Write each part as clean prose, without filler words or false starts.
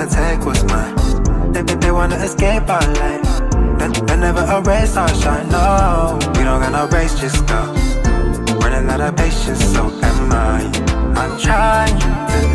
wanna take what's mine. They wanna escape our life. They never erase our shine, no. We don't got no race, just go. Running out of patience, so am I. I'm trying to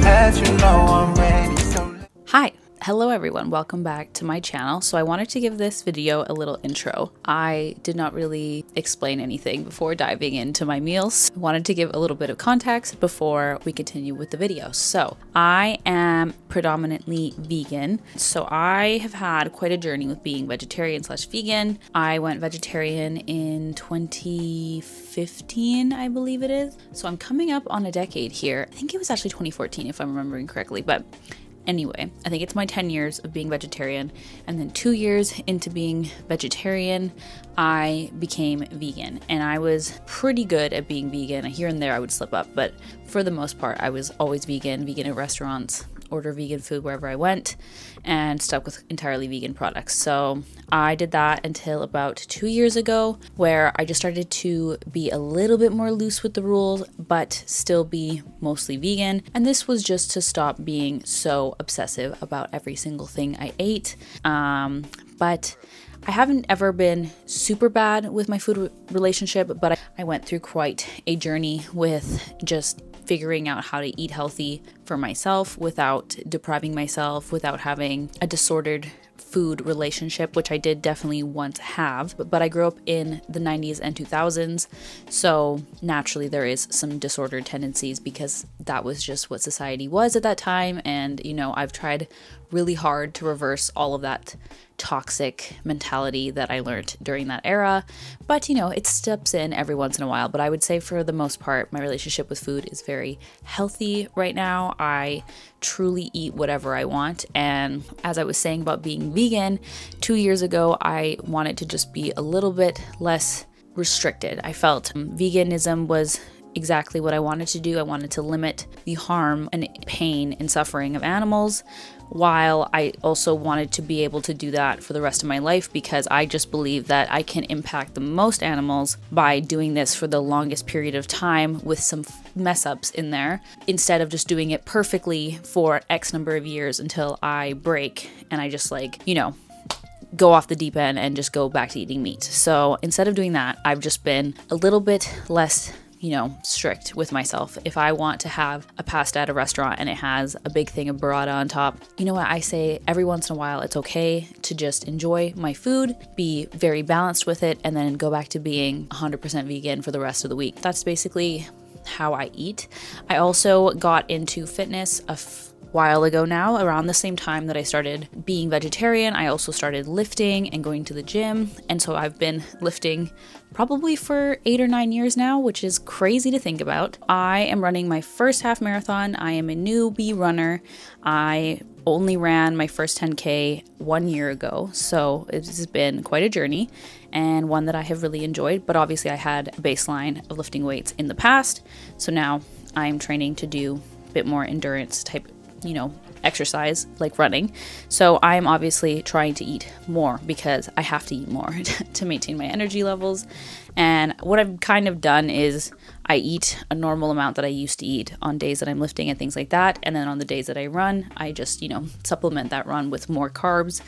let you know I'm ready, so... Hi. Hello everyone, welcome back to my channel. So I wanted to give this video a little intro. I did not really explain anything before diving into my meals. I wanted to give a little bit of context before we continue with the video. So I am predominantly vegan. So I have had quite a journey with being vegetarian slash vegan. I went vegetarian in 2015, I believe it is. So I'm coming up on a decade here. I think it was actually 2014 if I'm remembering correctly, but anyway, I think it's my 10 years of being vegetarian, and then 2 years into being vegetarian, I became vegan, and I was pretty good at being vegan. Here and there I would slip up, but for the most part, I was always vegan at restaurants, order vegan food wherever I went, and stuck with entirely vegan products. So I did that until about 2 years ago, where I just started to be a little bit more loose with the rules, but still be mostly vegan. And this was just to stop being so obsessive about every single thing I ate. But I haven't ever been super bad with my food relationship, but I went through quite a journey with just figuring out how to eat healthy for myself without depriving myself, without having a disordered food relationship, which I did definitely once have. But I grew up in the 90s and 2000s, so naturally there is some disordered tendencies because that was just what society was at that time. And, you know, I've tried really hard to reverse all of that toxic mentality that I learned during that era. But, you know, it steps in every once in a while. But I would say for the most part, my relationship with food is very healthy right now. I truly eat whatever I want. And as I was saying about being vegan, 2 years ago, I wanted to just be a little bit less restricted. I felt veganism was exactly what I wanted to do. I wanted to limit the harm and pain and suffering of animals, while I also wanted to be able to do that for the rest of my life, because I just believe that I can impact the most animals by doing this for the longest period of time with some mess ups in there, instead of just doing it perfectly for X number of years until I break and I just, like, you know, go off the deep end and just go back to eating meat. So instead of doing that, I've just been a little bit less, you know, strict with myself. If I want to have a pasta at a restaurant and it has a big thing of burrata on top, you know what, I say every once in a while it's okay to just enjoy my food, be very balanced with it, and then go back to being 100% vegan for the rest of the week. That's basically how I eat. I also got into fitness a while ago now. Around the same time that I started being vegetarian, I also started lifting and going to the gym. And so I've been lifting probably for 8 or 9 years now, which is crazy to think about. I am running my first half marathon. I am a newbie runner. I only ran my first 10K 1 year ago. So it has been quite a journey, and one that I have really enjoyed. But obviously I had a baseline of lifting weights in the past. So now I'm training to do a bit more endurance type, you know, exercise like running. So I'm obviously trying to eat more because I have to eat more to maintain my energy levels. And what I've kind of done is I eat a normal amount that I used to eat on days that I'm lifting and things like that. And then on the days that I run, I just, you know, supplement that run with more carbs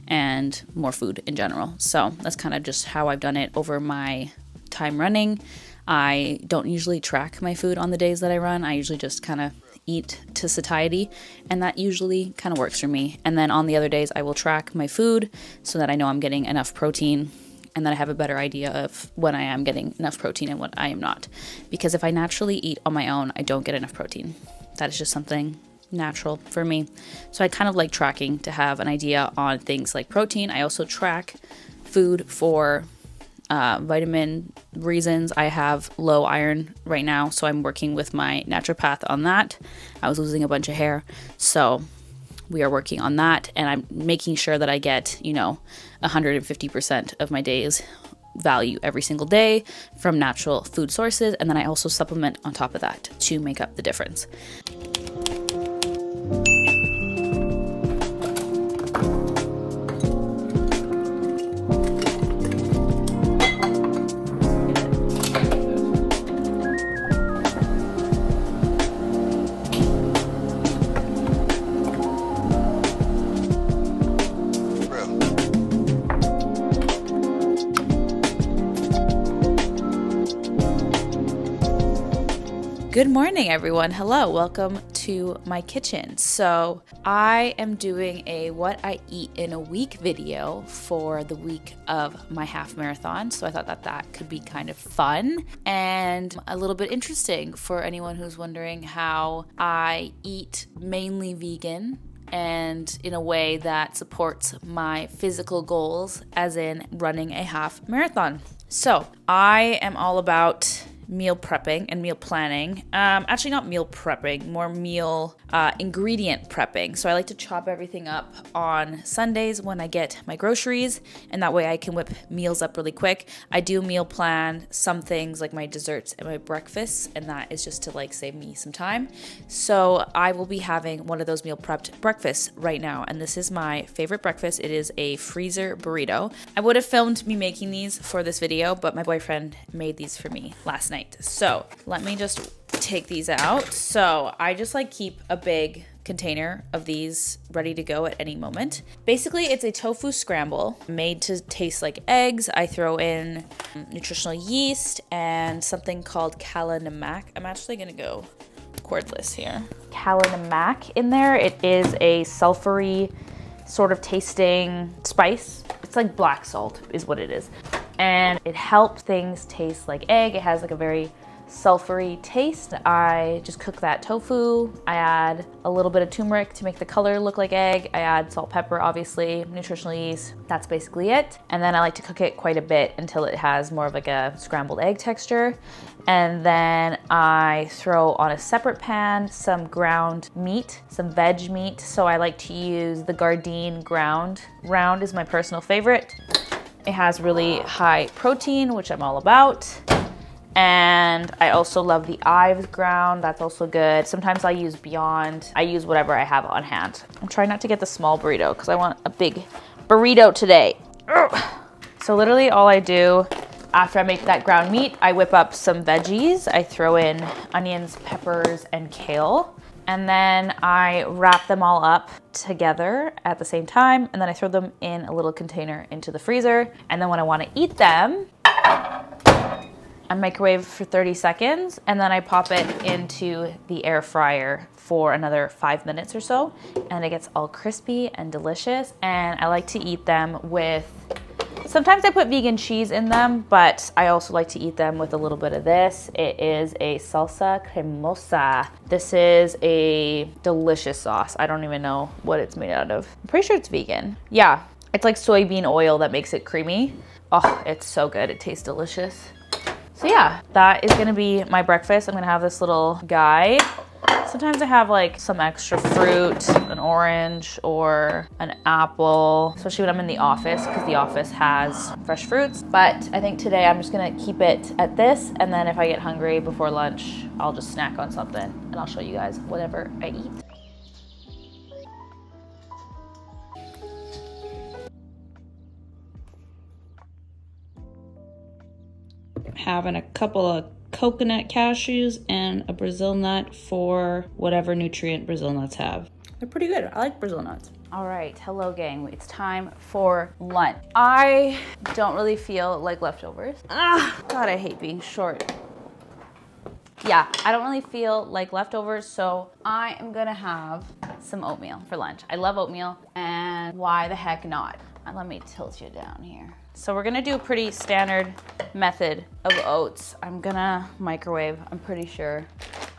and more food in general. So that's kind of just how I've done it over my time running. I don't usually track my food on the days that I run. I usually just kind of eat to satiety, and that usually kind of works for me. And then on the other days I will track my food so that I know I'm getting enough protein, and that I have a better idea of when I am getting enough protein and when I am not. Because if I naturally eat on my own, I don't get enough protein. That is just something natural for me. So I kind of like tracking to have an idea on things like protein. I also track food for vitamin reasons. I have low iron right now, so I'm working with my naturopath on that. I was losing a bunch of hair, so we are working on that, and I'm making sure that I get, you know, 150% of my day's value every single day from natural food sources, and then I also supplement on top of that to make up the difference. Good morning, everyone. Hello, welcome to my kitchen. So I am doing a what I eat in a week video for the week of my half marathon. So I thought that could be kind of fun and a little bit interesting for anyone who's wondering how I eat mainly vegan and in a way that supports my physical goals, as in running a half marathon. So I am all about meal prepping and meal planning. Actually not meal prepping, more meal ingredient prepping. So I like to chop everything up on Sundays when I get my groceries, and that way I can whip meals up really quick. I do meal plan some things like my desserts and my breakfasts, and that is just to like save me some time. So I will be having one of those meal prepped breakfasts right now, and this is my favorite breakfast. It is a freezer burrito. I would have filmed me making these for this video, but my boyfriend made these for me last night. So let me just take these out. So I just like keep a big container of these ready to go at any moment. Basically, it's a tofu scramble made to taste like eggs. I throw in nutritional yeast and something called kala namak. I'm actually gonna go cordless here. Kala namak in there. It is a sulfury sort of tasting spice. It's like black salt is what it is. And it helps things taste like egg. It has like a very sulfury taste. I just cook that tofu. I add a little bit of turmeric to make the color look like egg. I add salt, pepper, obviously, nutritional yeast. That's basically it. And then I like to cook it quite a bit until it has more of like a scrambled egg texture. And then I throw on a separate pan some ground meat, some veg meat. So I like to use the Gardein ground. Round is my personal favorite. It has really high protein, which I'm all about. And I also love the Ives ground. That's also good. Sometimes I use Beyond. I use whatever I have on hand. I'm trying not to get the small burrito because I want a big burrito today. Ugh. So literally all I do after I make that ground meat, I whip up some veggies. I throw in onions, peppers, and kale. And then I wrap them all up together at the same time. And then I throw them in a little container into the freezer. And then when I want to eat them, I microwave for 30 seconds. And then I pop it into the air fryer for another 5 minutes or so. And it gets all crispy and delicious. And I like to eat them with, sometimes I put vegan cheese in them, but I also like to eat them with a little bit of this. It is a salsa cremosa. This is a delicious sauce. I don't even know what it's made out of. I'm pretty sure it's vegan. Yeah, it's like soybean oil that makes it creamy. Oh, it's so good. It tastes delicious. So yeah, that is gonna be my breakfast. I'm gonna have this little guy. Sometimes I have like some extra fruit, an orange or an apple, especially when I'm in the office because the office has fresh fruits. But I think today I'm just gonna keep it at this, and then if I get hungry before lunch, I'll just snack on something and I'll show you guys whatever I eat. Having a couple of coconut cashews and a Brazil nut for whatever nutrient Brazil nuts have. They're pretty good. I like Brazil nuts. All right, hello gang. It's time for lunch. I don't really feel like leftovers. God, I hate being short. Yeah, I don't really feel like leftovers, so I am gonna have some oatmeal for lunch. I love oatmeal, and why the heck not? Let me tilt you down here. So we're gonna do a pretty standard method of oats. I'm gonna microwave, I'm pretty sure.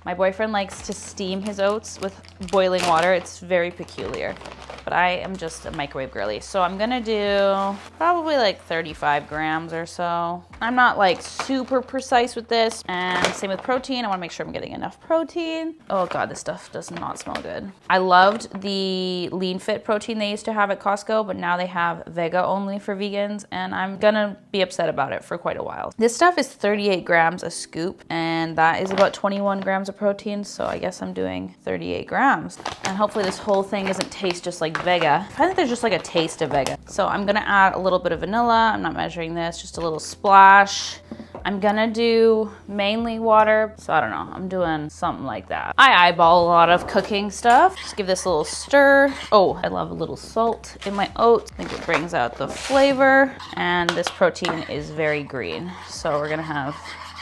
My boyfriend likes to steam his oats with boiling water. It's very peculiar, but I am just a microwave girly. So I'm gonna do probably like 35 grams or so. I'm not like super precise with this. And same with protein. I wanna make sure I'm getting enough protein. Oh God, this stuff does not smell good. I loved the Lean Fit protein they used to have at Costco, but now they have Vega only for vegans, and I'm gonna be upset about it for quite a while. This stuff is 38 grams a scoop, and that is about 21 grams of protein, so I guess I'm doing 38 grams. And hopefully this whole thing doesn't taste just like Vega. I think there's just like a taste of Vega. So I'm gonna add a little bit of vanilla. I'm not measuring this, just a little splash. I'm gonna do mainly water, so I don't know, I'm doing something like that. I eyeball a lot of cooking stuff. Just give this a little stir. Oh, I love a little salt in my oats. I think it brings out the flavor. And this protein is very green, so we're gonna have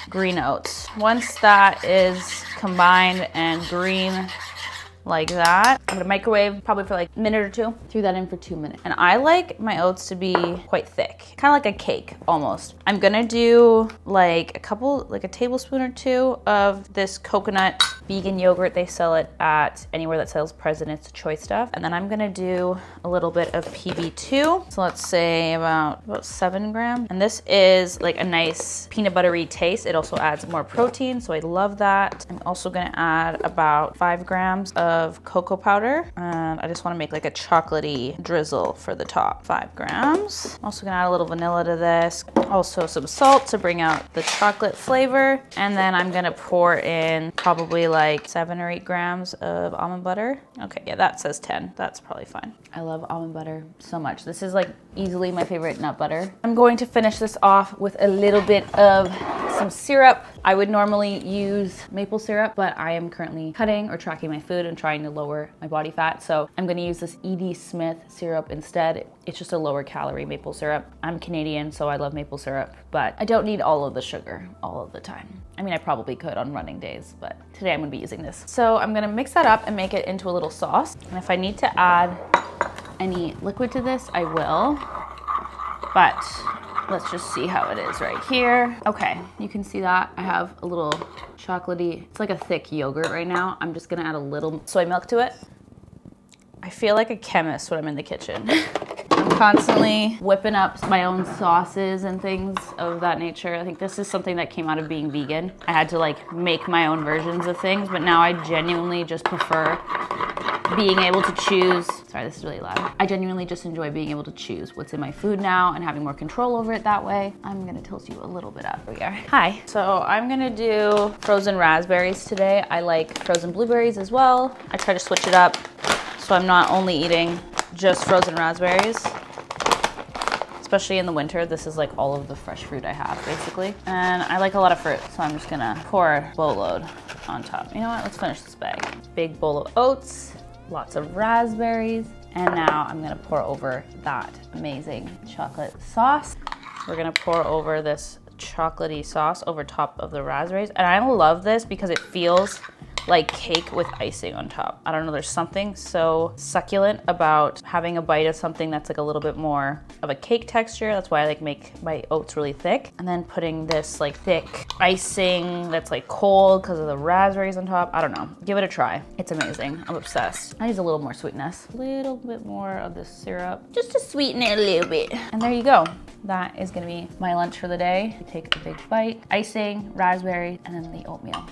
green oats. Once that is combined and green like that, I'm gonna microwave probably for like a minute or two. Threw that in for 2 minutes. And I like my oats to be quite thick, kind of like a cake almost. I'm gonna do like a tablespoon or two of this coconut vegan yogurt. They sell it at anywhere that sells President's Choice stuff. And then I'm gonna do a little bit of PB2. So let's say about 7 grams. And this is like a nice peanut buttery taste. It also adds more protein, so I love that. I'm also gonna add about 5 grams of cocoa powder. And I just wanna make like a chocolatey drizzle for the top. 5 grams. I'm also gonna add a little vanilla to this. Also some salt to bring out the chocolate flavor. And then I'm gonna pour in probably like 7 or 8 grams of almond butter. Okay, yeah, that says 10. That's probably fine. I love almond butter so much. This is like easily my favorite nut butter. I'm going to finish this off with a little bit of some syrup. I would normally use maple syrup, but I am currently cutting or tracking my food and trying to lower my body fat. So I'm gonna use this E.D. Smith syrup instead. It's just a lower calorie maple syrup. I'm Canadian, so I love maple syrup, but I don't need all of the sugar all of the time. I mean, I probably could on running days, but today I'm gonna be using this. So I'm gonna mix that up and make it into a little sauce. And if I need to add any liquid to this, I will, but let's just see how it is right here. Okay, you can see that I have a little chocolatey, it's like a thick yogurt right now. I'm just gonna add a little soy milk to it. I feel like a chemist when I'm in the kitchen. I'm constantly whipping up my own sauces and things of that nature. I think this is something that came out of being vegan. I had to like make my own versions of things, but now I genuinely just prefer being able to choose. Sorry, this is really loud. I genuinely just enjoy being able to choose what's in my food now and having more control over it that way. I'm gonna tilt you a little bit up. There we are. Hi. So I'm gonna do frozen raspberries today. I like frozen blueberries as well. I try to switch it up so I'm not only eating just frozen raspberries. Especially in the winter, this is like all of the fresh fruit I have, basically. And I like a lot of fruit, so I'm just gonna pour a boatload on top. You know what, let's finish this bag. Big bowl of oats, lots of raspberries, and now I'm gonna pour over that amazing chocolate sauce. We're gonna pour over this chocolatey sauce over top of the raspberries. And I love this because it feels like cake with icing on top. I don't know, there's something so succulent about having a bite of something that's like a little bit more of a cake texture. That's why I like make my oats really thick. And then putting this like thick icing that's like cold because of the raspberries on top. I don't know, give it a try. It's amazing, I'm obsessed. I need a little more sweetness. A little bit more of this syrup, just to sweeten it a little bit. And there you go. That is gonna be my lunch for the day. Take a big bite, icing, raspberry, and then the oatmeal.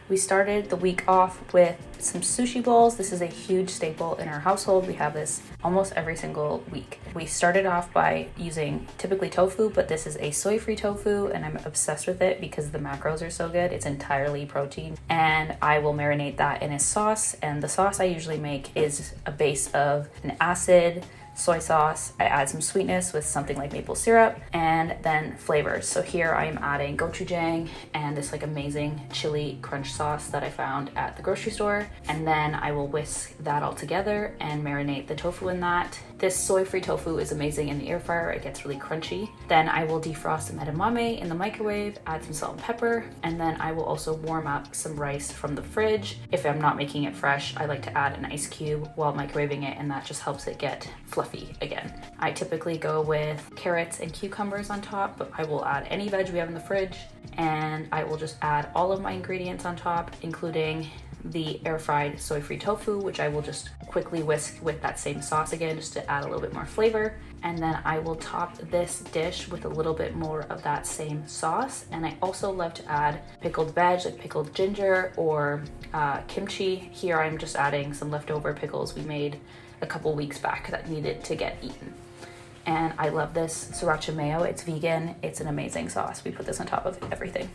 We started the week off with some sushi bowls. This is a huge staple in our household. We have this almost every single week. We started off by using typically tofu, but this is a soy-free tofu and I'm obsessed with it because the macros are so good. It's entirely protein and I will marinate that in a sauce. And the sauce I usually make is a base of an acid, soy sauce. I add some sweetness with something like maple syrup and then flavors. So here I am adding gochujang and this like amazing chili crunch sauce that I found at the grocery store. And then I will whisk that all together and marinate the tofu in that. This soy-free tofu is amazing in the air fryer. It gets really crunchy. Then I will defrost some edamame in the microwave, add some salt and pepper, and then I will also warm up some rice from the fridge. If I'm not making it fresh, I like to add an ice cube while microwaving it, and that just helps it get fluffy again. I typically go with carrots and cucumbers on top, but I will add any veg we have in the fridge, and I will just add all of my ingredients on top, including the air-fried soy-free tofu, which I will just quickly whisk with that same sauce again, just to add a little bit more flavor. And then I will top this dish with a little bit more of that same sauce. And I also love to add pickled veg, like pickled ginger or kimchi. Here I'm just adding some leftover pickles we made a couple weeks back that needed to get eaten. And I love this sriracha mayo. It's vegan. It's an amazing sauce. We put this on top of everything.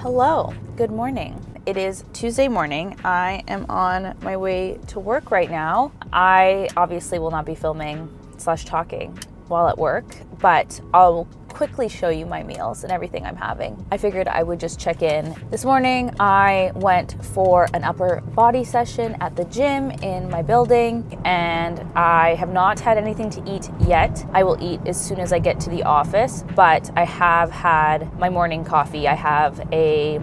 Hello, good morning. It is Tuesday morning. I am on my way to work right now. I obviously will not be filming / talking while at work, but I'll quickly show you my meals and everything I'm having. I figured I would just check in. This morning, I went for an upper body session at the gym in my building, and I have not had anything to eat yet. I will eat as soon as I get to the office, but I have had my morning coffee. I have a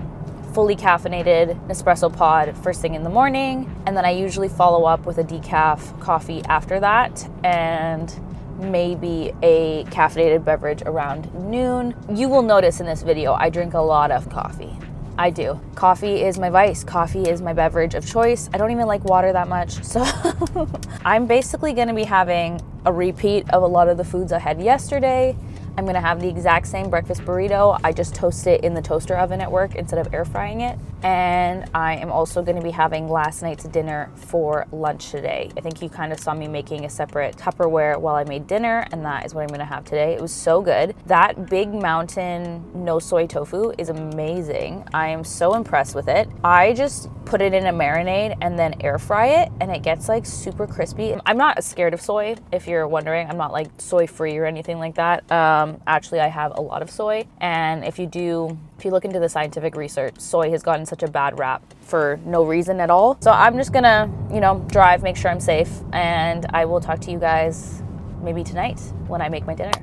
fully caffeinated Nespresso pod first thing in the morning, and then I usually follow up with a decaf coffee after that, and maybe a caffeinated beverage around noon. You will notice in this video, I drink a lot of coffee. I do. Coffee is my vice. Coffee is my beverage of choice. I don't even like water that much. So I'm basically gonna be having a repeat of a lot of the foods I had yesterday. I'm gonna have the exact same breakfast burrito. I just toast it in the toaster oven at work instead of air frying it. And I am also gonna be having last night's dinner for lunch today. I think you kind of saw me making a separate Tupperware while I made dinner, and that is what I'm gonna have today. It was so good. That Big Mountain no soy tofu is amazing. I am so impressed with it. I just put it in a marinade and then air fry it, and it gets like super crispy. I'm not scared of soy, if you're wondering. I'm not like soy free or anything like that. Actually, I have a lot of soy, and if you look into the scientific research, soy has gotten such a bad rap for no reason at all. So I'm just gonna, drive, make sure I'm safe, and I will talk to you guys maybe tonight when I make my dinner.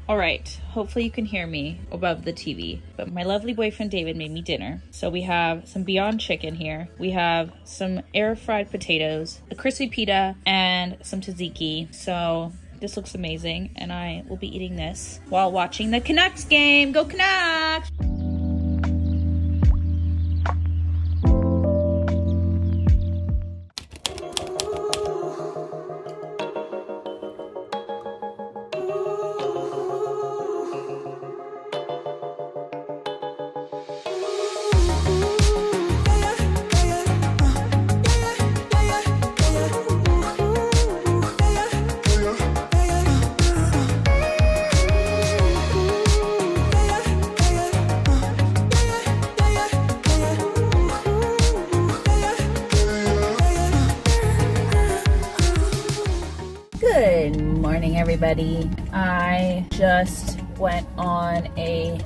All right, hopefully you can hear me above the TV, but my lovely boyfriend David made me dinner. So we have some Beyond Chicken here. We have some air fried potatoes, a crispy pita, and some tzatziki. So this looks amazing, and I will be eating this while watching the Canucks game. Go Canucks! Good morning, everybody. I just went on a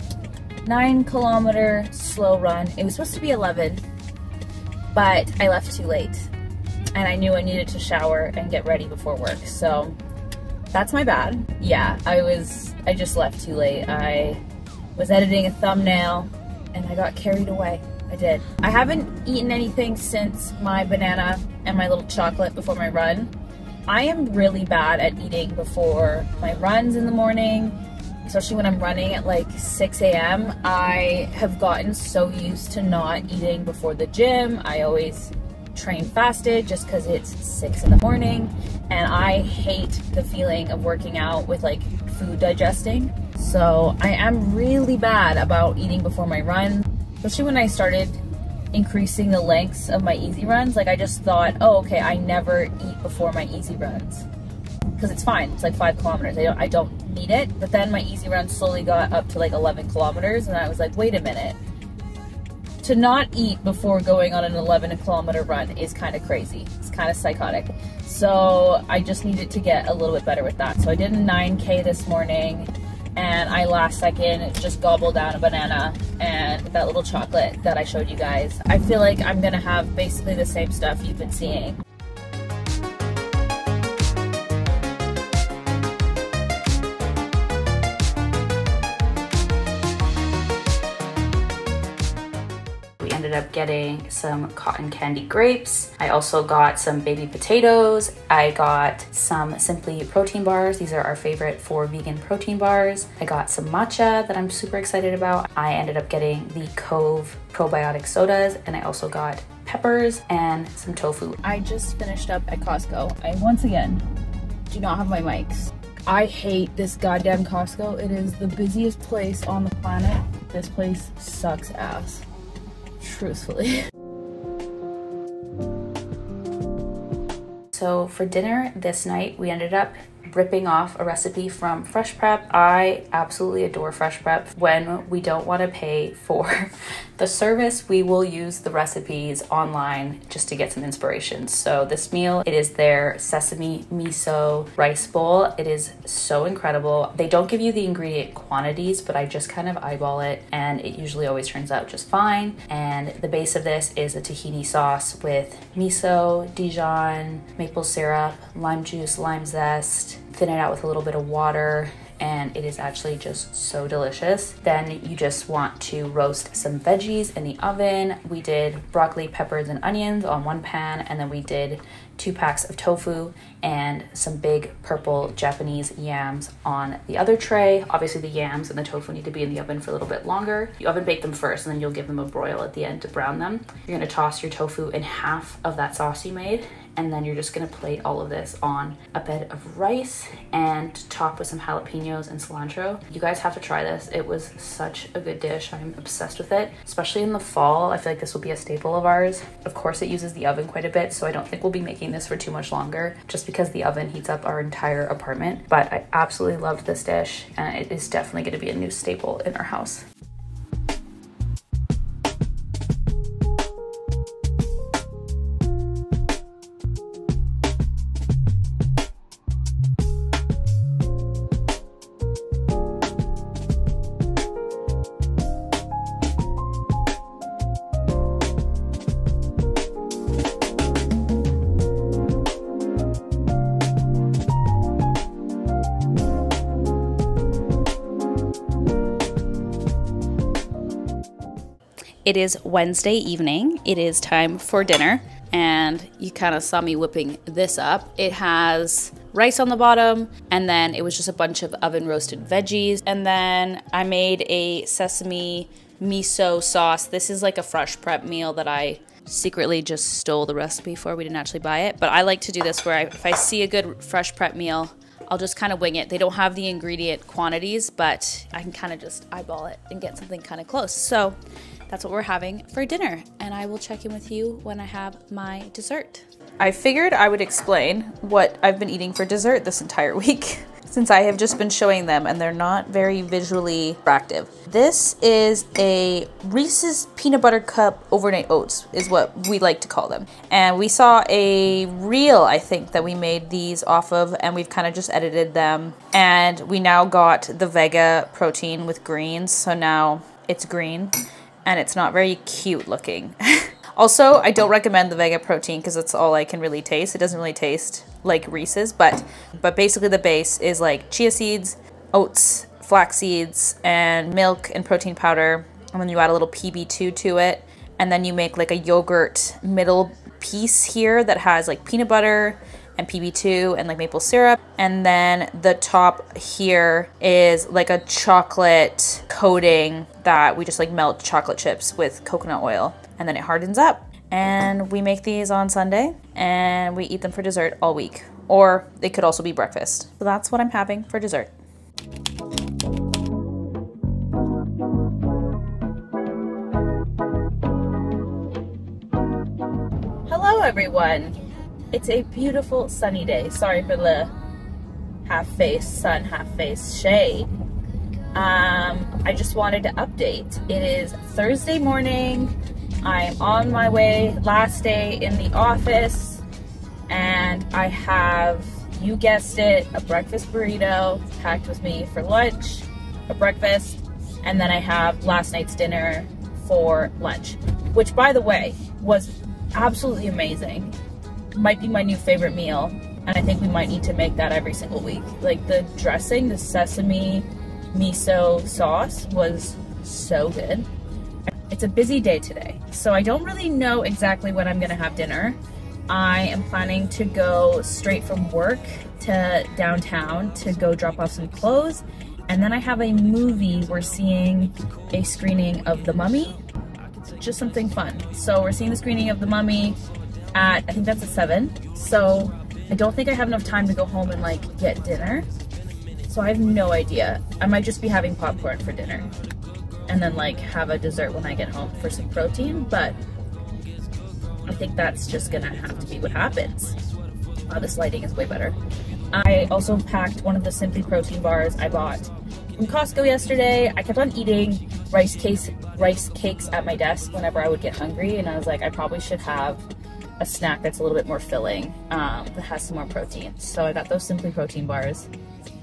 9-kilometer slow run. It was supposed to be 11, but I left too late, and I knew I needed to shower and get ready before work, so that's my bad. Yeah, I just left too late. I was editing a thumbnail and I got carried away. I did. I haven't eaten anything since my banana and my little chocolate before my run. I am really bad at eating before my runs in the morning, especially when I'm running at like 6 a.m. I have gotten so used to not eating before the gym. I always train fasted just because it's 6 in the morning, and I hate the feeling of working out with like food digesting. So I am really bad about eating before my run, especially when I started increasing the lengths of my easy runs. Like I just thought, oh, okay, I never eat before my easy runs because it's fine. It's like 5 kilometers. I don't need it. But then my easy run slowly got up to like 11 kilometers, and I was like, wait a minute. To not eat before going on an 11-kilometer run is kind of crazy. It's kind of psychotic. So I just needed to get a little bit better with that. So I did a 9K this morning, and I last second just gobbled down a banana and that little chocolate that I showed you guys. I feel like I'm gonna have basically the same stuff you've been seeing. Ended up getting some cotton candy grapes. I also got some baby potatoes. I got some Simply protein bars. These are our favorite for vegan protein bars. I got some matcha that I'm super excited about. I ended up getting the Cove probiotic sodas, and I also got peppers and some tofu. I just finished up at Costco. I once again do not have my mics. I hate this goddamn Costco. It is the busiest place on the planet. This place sucks ass, truthfully. So for dinner this night, we ended up ripping off a recipe from Fresh Prep. I absolutely adore Fresh Prep. When we don't want to pay for the service, we will use the recipes online just to get some inspiration. So this meal, it is their sesame miso rice bowl. It is so incredible. They don't give you the ingredient quantities, but I just kind of eyeball it and it usually always turns out just fine. And the base of this is a tahini sauce with miso, Dijon, maple syrup, lime juice, lime zest, thin it out with a little bit of water, and it is actually just so delicious. Then you just want to roast some veggies in the oven. We did broccoli, peppers, and onions on one pan, and then we did 2 packs of tofu and some big purple Japanese yams on the other tray. Obviously the yams and the tofu need to be in the oven for a little bit longer. You oven bake them first and then you'll give them a broil at the end to brown them. You're gonna toss your tofu in half of that sauce you made, and then you're just gonna plate all of this on a bed of rice and top with some jalapenos and cilantro. You guys have to try this. It was such a good dish. I'm obsessed with it, especially in the fall. I feel like this will be a staple of ours. Of course, it uses the oven quite a bit, so I don't think we'll be making this for too much longer just because the oven heats up our entire apartment. But I absolutely loved this dish, and it is definitely gonna be a new staple in our house. It is Wednesday evening. It is time for dinner, and you kind of saw me whipping this up. It has rice on the bottom, and then it was just a bunch of oven roasted veggies. And then I made a sesame miso sauce. This is like a Fresh Prep meal that I secretly just stole the recipe for. We didn't actually buy it, but I like to do this where if I see a good Fresh Prep meal, I'll just kind of wing it. They don't have the ingredient quantities, but I can kind of just eyeball it and get something kind of close. So that's what we're having for dinner, and I will check in with you when I have my dessert. I figured I would explain what I've been eating for dessert this entire week since I have just been showing them and they're not very visually attractive. This is a Reese's Peanut Butter Cup Overnight Oats is what we like to call them. And we saw a reel, I think, that we made these off of, and we've kind of just edited them. And we now got the Vega protein with greens, so now it's green. And it's not very cute looking. Also, I don't recommend the Vega protein because that's all I can really taste. It doesn't really taste like Reese's, but basically the base is like chia seeds, oats, flax seeds, and milk and protein powder. And then you add a little PB2 to it. And then you make like a yogurt middle piece here that has like peanut butter and PB2 and like maple syrup. And then the top here is like a chocolate coating that we just like melt chocolate chips with coconut oil, and then it hardens up. And we make these on Sunday and we eat them for dessert all week, or they could also be breakfast. So that's what I'm having for dessert. Hello everyone. It's a beautiful sunny day. Sorry for the half-face sun, half-face shade. I just wanted to update. It is Thursday morning. I'm on my way, last day in the office, and I have, you guessed it, a breakfast burrito packed with me for lunch, for breakfast, and then I have last night's dinner for lunch, which, by the way, was absolutely amazing. Might be my new favorite meal, and I think we might need to make that every single week. Like the dressing, the sesame miso sauce was so good. It's a busy day today, so I don't really know exactly when I'm gonna have dinner. I am planning to go straight from work to downtown to go drop off some clothes, and then I have a movie. We're seeing a screening of The Mummy, just something fun. So we're seeing the screening of The Mummy at, I think that's at 7, so I don't think I have enough time to go home and like get dinner. So I have no idea. I might just be having popcorn for dinner and then like have a dessert when I get home for some protein, but I think that's just gonna have to be what happens. This lighting is way better. I also packed one of the Simply Protein bars I bought from Costco yesterday. I kept on eating rice cakes at my desk whenever I would get hungry, and I was like, I probably should have a snack that's a little bit more filling, that has some more protein. So I got those Simply Protein bars,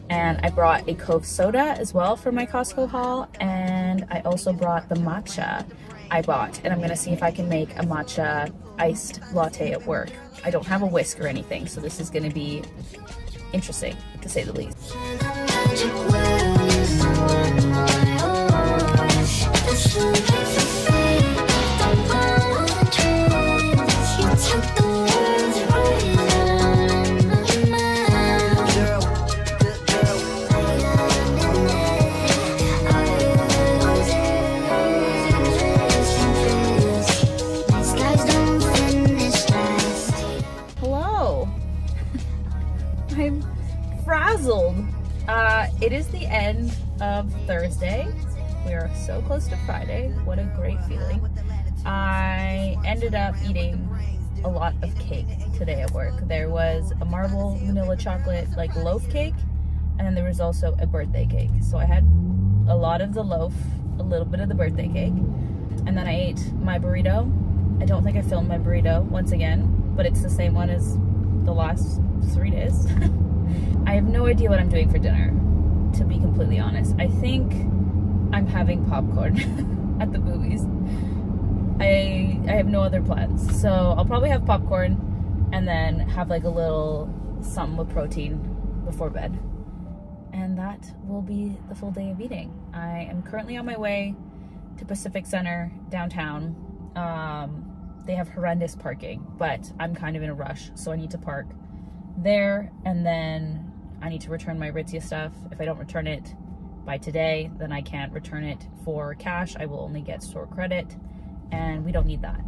and I brought a Cove soda as well for my Costco haul, and I also brought the matcha I bought, and I'm gonna see if I can make a matcha iced latte at work. I don't have a whisk or anything, so this is gonna be interesting, to say the least. I'm frazzled. It is the end of Thursday. We are so close to Friday. What a great feeling. I ended up eating a lot of cake today at work. There was a marble vanilla chocolate like loaf cake, and then there was also a birthday cake. So I had a lot of the loaf, a little bit of the birthday cake, and then I ate my burrito. I don't think I filmed my burrito once again, but it's the same one as the last 3 days. I have no idea what I'm doing for dinner, to be completely honest. I think I'm having popcorn at the movies. I have no other plans. So I'll probably have popcorn and then have like a little something with protein before bed. And that will be the full day of eating. I am currently on my way to Pacific Center downtown. They have horrendous parking, but I'm kind of in a rush, so I need to park there, and then I need to return my Aritzia stuff. If I don't return it by today, then I can't return it for cash. I will only get store credit, and we don't need that.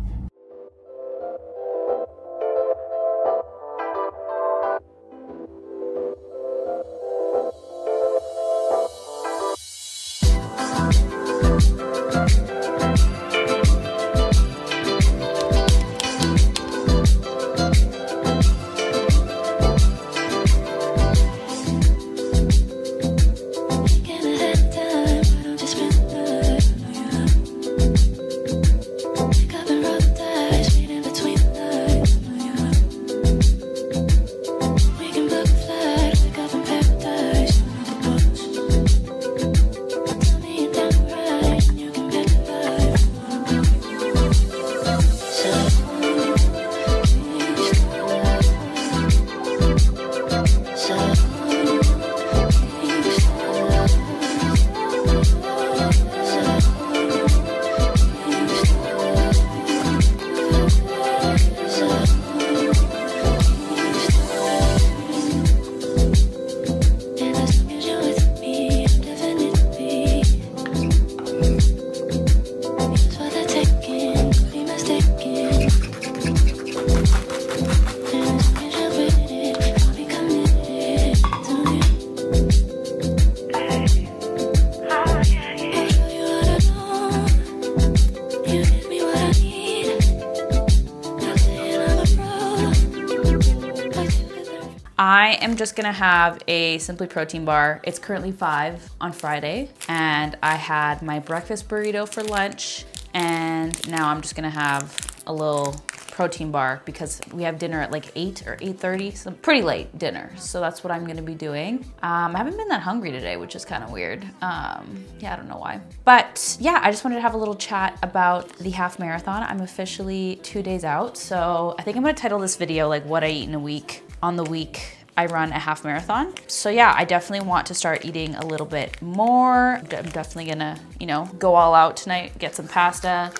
I am just gonna have a Simply Protein bar. It's currently 5 on Friday, and I had my breakfast burrito for lunch, and now I'm just gonna have a little protein bar because we have dinner at like 8 or 8:30, so pretty late dinner. So that's what I'm gonna be doing. I haven't been that hungry today, which is kind of weird. Yeah, I don't know why. But yeah, I just wanted to have a little chat about the half marathon. I'm officially 2 days out, so I think I'm gonna title this video like what I eat in a week on the week I run a half marathon. So yeah, I definitely want to start eating a little bit more. I'm definitely gonna, you know, go all out tonight, get some pasta,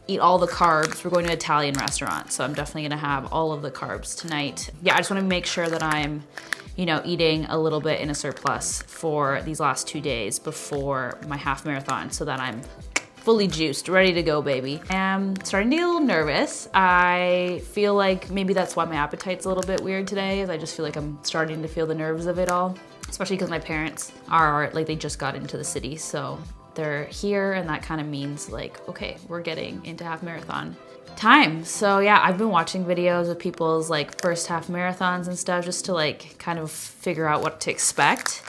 eat all the carbs. We're going to an Italian restaurant, so I'm definitely gonna have all of the carbs tonight. Yeah, I just wanna make sure that I'm, you know, eating a little bit in a surplus for these last 2 days before my half marathon so that I'm fully juiced, ready to go, baby. I'm starting to get a little nervous. I feel like maybe that's why my appetite's a little bit weird today, is I just feel like I'm starting to feel the nerves of it all. especially because my parents are like, they just got into the city, so they're here, and that kind of means like, okay, we're getting into half marathon time. So yeah, I've been watching videos of people's like first half marathons and stuff just to like kind of figure out what to expect.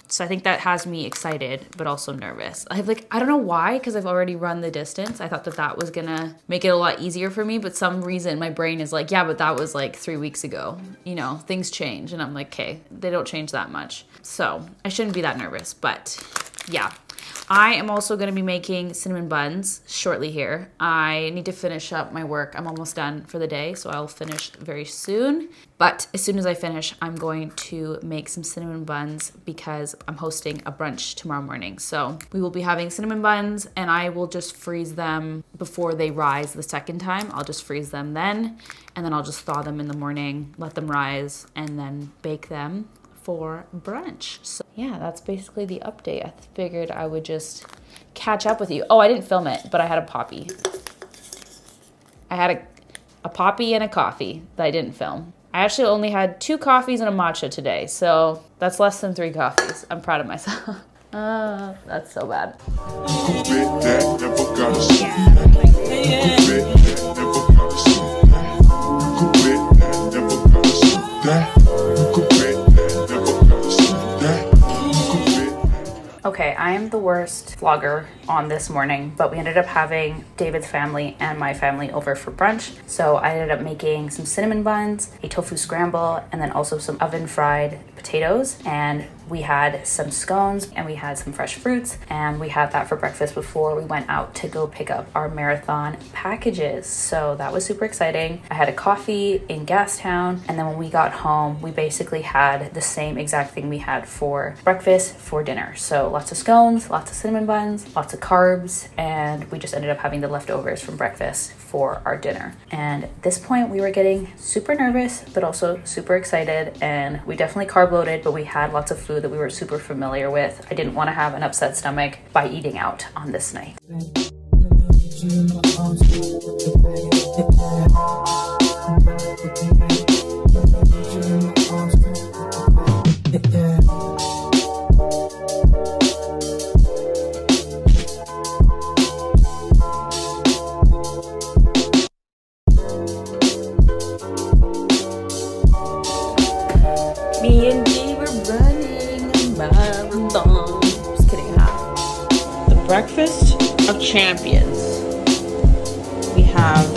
So I think that has me excited, but also nervous. I don't know why, because I've already run the distance. I thought that that was gonna make it a lot easier for me, but some reason my brain is like, yeah, but that was like 3 weeks ago. You know, things change. And I'm like, okay, they don't change that much. So I shouldn't be that nervous, but yeah. I am also going to be making cinnamon buns shortly here. I need to finish up my work. I'm almost done for the day, so I'll finish very soon. But as soon as I finish, I'm going to make some cinnamon buns because I'm hosting a brunch tomorrow morning. So we will be having cinnamon buns, and I will just freeze them before they rise the second time. I'll just freeze them then, and then I'll just thaw them in the morning, let them rise, and then bake them for brunch. So yeah, that's basically the update. I figured I would just catch up with you. Oh, I didn't film it, but I had a poppy. I had a poppy and a coffee that I didn't film. I actually only had 2 coffees and a matcha today, so that's less than 3 coffees. I'm proud of myself. That's so bad. Okay, I am the worst vlogger on this morning, but we ended up having David's family and my family over for brunch. So I ended up making some cinnamon buns, a tofu scramble, and then also some oven fried potatoes. And we had some scones and we had some fresh fruits, and we had that for breakfast before we went out to go pick up our marathon packages. So that was super exciting. I had a coffee in Gastown, and then when we got home, we basically had the same exact thing we had for breakfast for dinner. So lots of scones, lots of cinnamon buns, lots of carbs, and we just ended up having the leftovers from breakfast for our dinner. And at this point, we were getting super nervous, but also super excited, and we definitely carb loaded, but we had lots of food that we were super familiar with. I didn't want to have an upset stomach by eating out on this night. Me and Dee were running a marathon. Just kidding, huh? The breakfast of champions. We have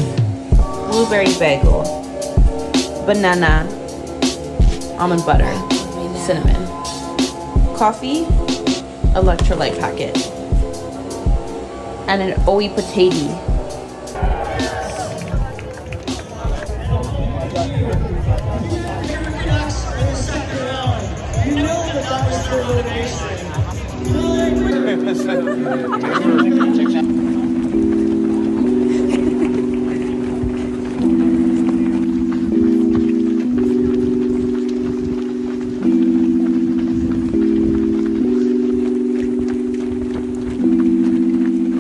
blueberry bagel, banana, almond butter, cinnamon, coffee, electrolyte packet, and an OE potato.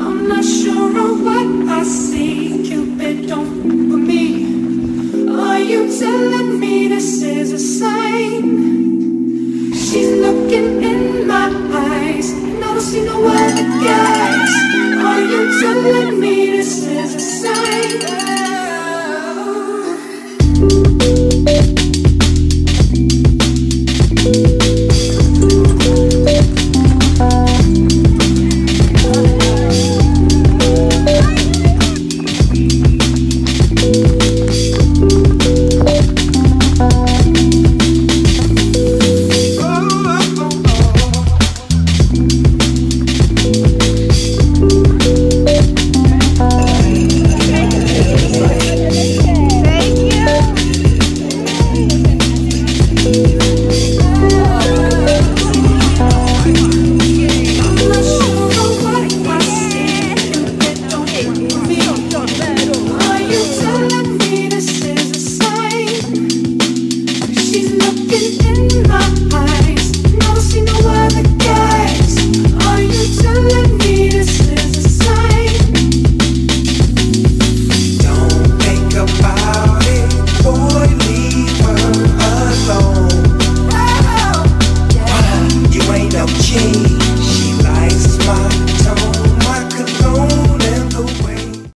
I'm not sure of what I see. Cupid, don't with me. Are you telling me this is a sign? She's looking in my eyes, and I don't see no other guys. Are you telling me this is a sign?